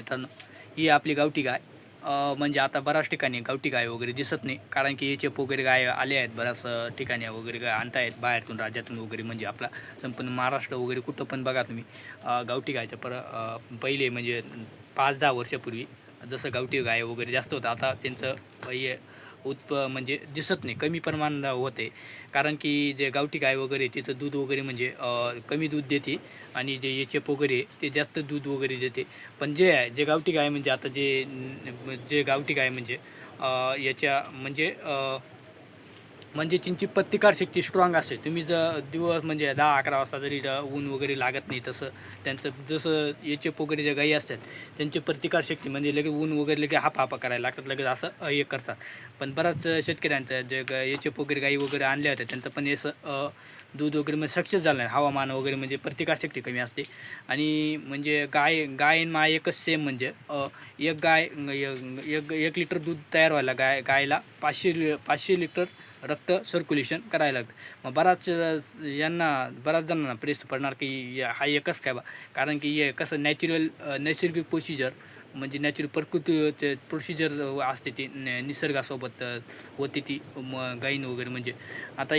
मित्रांनो, ही आपली गावठी गाय. म्हणजे आता बऱ्याच ठिकाणी गावठी गाय वगैरे दिसत नाही, कारण की एचएफ वगैरे गाय आले आहेत बऱ्याच ठिकाणी वगैरे गाय आणतायत बाहेरून राज्यातून वगैरे. म्हणजे आपला संपूर्ण महाराष्ट्र वगैरे कुठं पण बघा तुम्ही गावठी गायचं पहिले म्हणजे 5-10 वर्षापूर्वी जसं गावठी गाय वगैरे जास्त होतं, आता त्यांचं हे म्हणजे दिसत नाही, कमी प्रमाणात होते. कारण की जे गावठी गाय वगैरे तिचं दूध वगैरे म्हणजे कमी दूध देते आणि जे एचएफ वगैरे ते जास्त दूध वगैरे देते. पण जे आहे जे गावठी गाय म्हणजे आता जे गावठी गाय म्हणजे याच्या म्हणजे त्यांची प्रतिकारशक्ती स्ट्रॉंग असते. तुम्ही जर दिवस म्हणजे 10-11 वाजता जरी ऊन वगैरे लागत नाही, तसं त्यांचं जसं एचएफ वगैरे ज्या गायी असतात त्यांची प्रतिकारशक्ती म्हणजे लगेच ऊन वगैरे लगेच हापा करायला लागतात, लगेच असं हे करतात. पण बऱ्याच शेतकऱ्यांचं जे एचएफ वगैरे गायी वगैरे आणल्या होत्या त्यांचं पण असं दूध वगैरे म्हणजे सक्सेस झालं नाही. हवामान वगैरे म्हणजे प्रतिकारशक्ती कमी असते. आणि म्हणजे गाय गाय आणि माय एकच सेम म्हणजे एक गाय एक लिटर दूध तयार व्हायला गायला 500 लिटर रक्त सर्क्युलेशन करायला लागतं. मग बऱ्याच जणांना प्रेस पडणार की हा एकच काय बा, कारण की हे कसं नैसर्गिक प्रोसिजर म्हणजे नॅचरल प्रकृती प्रोसिजर असते ती निसर्गासोबत होती ती गाईन वगैरे. म्हणजे आता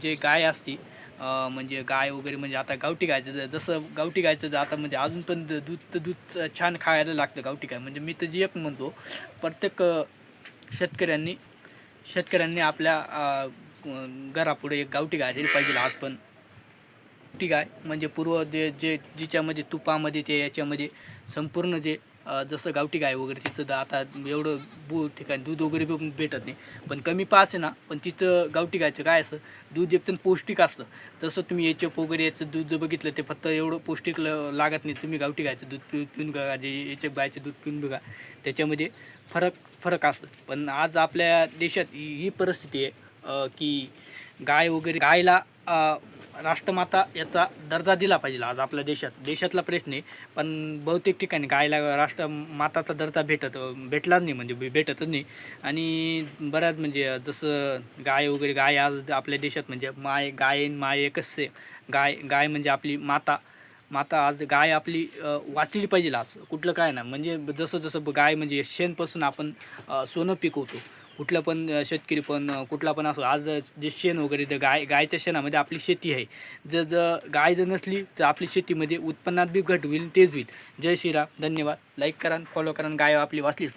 जे गाय असती म्हणजे गाय वगैरे म्हणजे आता गावठी गायचं जसं गावठी गायचं आता म्हणजे अजून पण दूध छान खायला लागतं गावठी गाय. म्हणजे मी तर जे एक म्हणतो, प्रत्येक शेतकऱ्यांनी आपल्या घरापुढे एक गावठी गाय दिली पाहिजे आज पण. गावठी गाय म्हणजे जिच्यामध्ये तुपामध्ये ते याच्यामध्ये संपूर्ण जे जसं गावठी गाय वगैरे तिथं आता एवढं ठिकाणी दूध वगैरे पण भेटत नाही, पण कमी पास आहे ना. पण तिथं गावठी गायचं काय असं दूध एकदम पौष्टिक असतं. तसं तुम्ही एचएफ वगैरे याचं दूध जर बघितलं ते फक्त एवढं पौष्टिक लागत नाही. तुम्ही गावठी गायचं दूध पिऊन बघा, जे एचएफ गायचं दूध पिऊन बघा, त्याच्यामध्ये फरक असतं. पण आज आपल्या देशात ही परिस्थिती आहे की गायला राष्ट्रमाता याचा दर्जा दिला पाहिजे आज आपल्या देशातला प्रश्न आहे. पण बहुतेक ठिकाणी गायला राष्ट्रमाताचा दर्जा भेटलाच नाही, म्हणजे भेटतच नाही. आणि बऱ्याच म्हणजे जसं गाय आज आपल्या देशात म्हणजे गाय एकच आहे. गाय म्हणजे आपली माता आज गाय आपली वाचली पाहिजे आज. कुठलं काय ना म्हणजे जसं गाय म्हणजे शेणपासून आपण सोनं पिकवतो. कुठलं पण शेतकरी पण कुठला पण असो, आज जे शेण वगैरे ते गायच्या शेणामध्ये आपली शेती आहे. जर गाय जर नसली तर आपली शेतीमध्ये उत्पन्नात बी घट होईल, तेच होईल. जय श्रीराम, धन्यवाद. लाईक करा, फॉलो करा. गाय आपली वाचलीच.